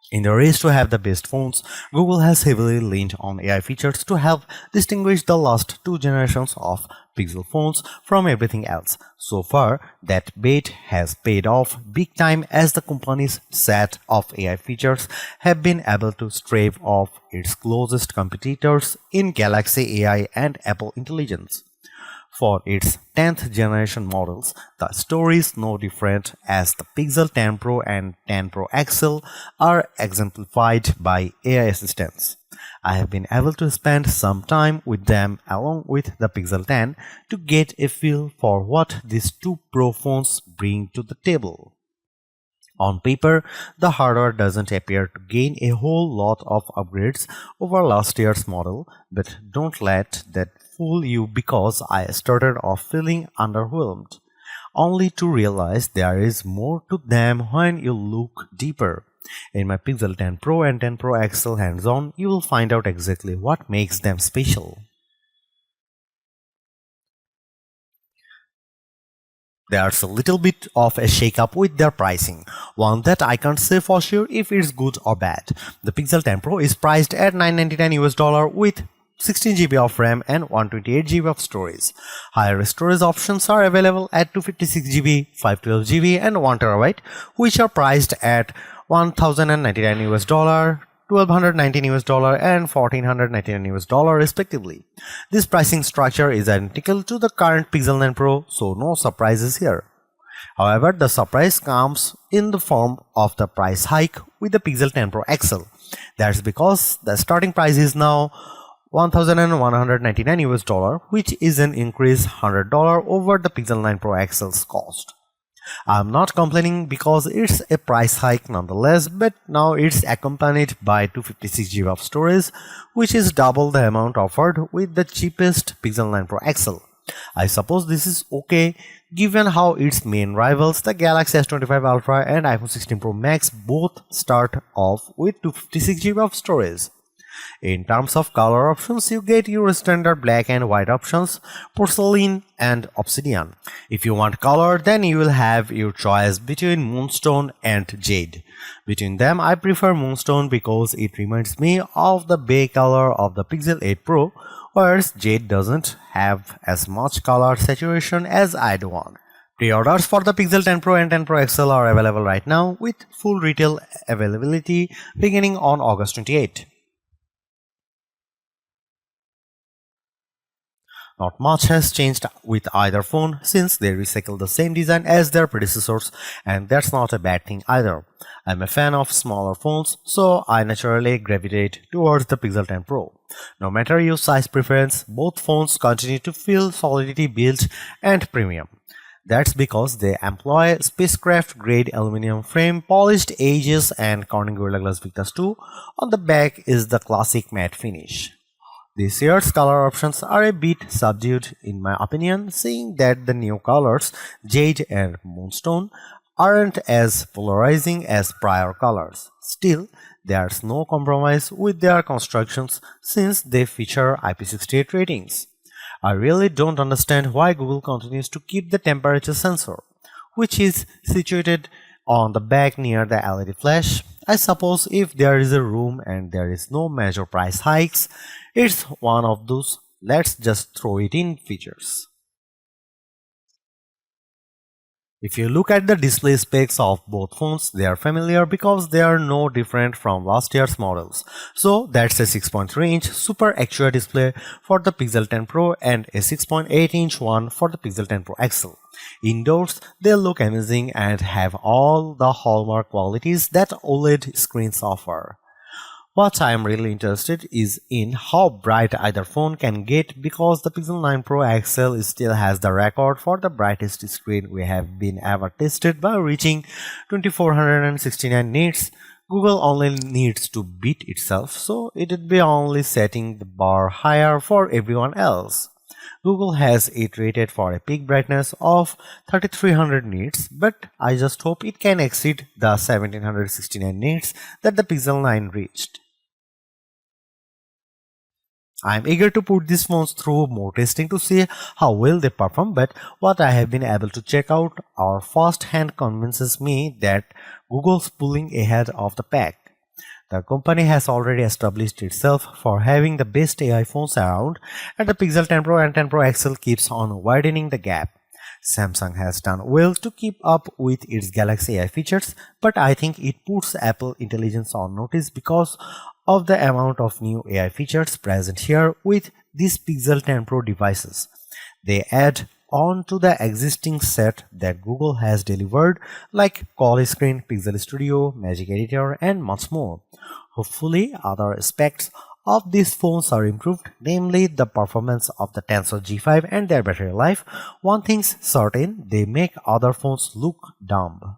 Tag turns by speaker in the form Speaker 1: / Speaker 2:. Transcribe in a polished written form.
Speaker 1: In the race to have the best phones, Google has heavily leaned on AI features to help distinguish the last two generations of Pixel phones from everything else. So far, that bet has paid off big time as the company's set of AI features have been able to stave off its closest competitors in Galaxy AI and Apple Intelligence. For its 10th generation models, the story is no different as the Pixel 10 Pro and 10 Pro XL are exemplified by AI assistants. I have been able to spend some time with them along with the Pixel 10 to get a feel for what these two Pro phones bring to the table. On paper, the hardware doesn't appear to gain a whole lot of upgrades over last year's model, but don't let that fool you because I started off feeling underwhelmed, only to realize there is more to them when you look deeper. In my Pixel 10 Pro and 10 Pro XL hands-on, you will find out exactly what makes them special. There's a little bit of a shake-up with their pricing, one that I can't say for sure if it's good or bad. The Pixel 10 Pro is priced at $999 with 16 GB of RAM and 128 GB of storage. Higher storage options are available at 256 GB, 512 GB and 1 TB, which are priced at $1,099, $1,219 and $1,499 respectively. This pricing structure is identical to the current Pixel 9 Pro, so no surprises here. However, the surprise comes in the form of the price hike with the Pixel 10 Pro XL. That's because the starting price is now $1,199, which is an increase $100 over the Pixel 9 Pro XL's cost. I'm not complaining because it's a price hike nonetheless, but now it's accompanied by 256 GB of storage, which is double the amount offered with the cheapest Pixel 9 Pro XL. I suppose this is okay given how its main rivals, the Galaxy S25 Ultra and iPhone 16 Pro Max, both start off with 256 GB of storage. In terms of color options, you get your standard black and white options, porcelain and obsidian. If you want color, then you will have your choice between moonstone and jade. Between them, I prefer moonstone because it reminds me of the bay color of the Pixel 8 Pro, whereas jade doesn't have as much color saturation as I'd want. Pre-orders for the Pixel 10 Pro and 10 Pro XL are available right now with full retail availability beginning on August 28. Not much has changed with either phone since they recycle the same design as their predecessors, and that's not a bad thing either. I'm a fan of smaller phones, so I naturally gravitate towards the Pixel 10 Pro. No matter your size preference, both phones continue to feel solidity built and premium. That's because they employ spacecraft-grade aluminum frame, polished edges, and Corning Gorilla Glass Victus 2. On the back is the classic matte finish. This year's color options are a bit subdued in my opinion, seeing that the new colors, Jade and Moonstone, aren't as polarizing as prior colors. Still, there's no compromise with their constructions since they feature IP68 ratings. I really don't understand why Google continues to keep the temperature sensor, which is situated on the back near the LED flash. I suppose if there is a room and there is no major price hikes, it's one of those let's just throw it in features. If you look at the display specs of both phones, they are familiar because they are no different from last year's models. So that's a 6.3-inch Super Actua display for the Pixel 10 Pro and a 6.8-inch one for the Pixel 10 Pro XL. Indoors, they look amazing and have all the hallmark qualities that OLED screens offer. What I am really interested is in how bright either phone can get because the Pixel 9 Pro XL still has the record for the brightest screen we have been ever tested by reaching 2469 nits. Google only needs to beat itself, so it would be only setting the bar higher for everyone else. Google has it rated for a peak brightness of 3300 nits, but I just hope it can exceed the 1769 nits that the Pixel 9 reached. I'm eager to put these phones through more testing to see how well they perform, but what I have been able to check out or first hand convinces me that Google's pulling ahead of the pack. The company has already established itself for having the best AI phones around, and the Pixel 10 Pro and 10 Pro XL keeps on widening the gap. Samsung has done well to keep up with its Galaxy AI features, but I think it puts Apple Intelligence on notice because of the amount of new AI features present here with these Pixel 10 Pro devices. They add on to the existing set that Google has delivered, like Call Screen, Pixel Studio, Magic Editor, and much more. Hopefully, other aspects of these phones are improved, namely the performance of the Tensor G5 and their battery life. One thing's certain, they make other phones look dumb.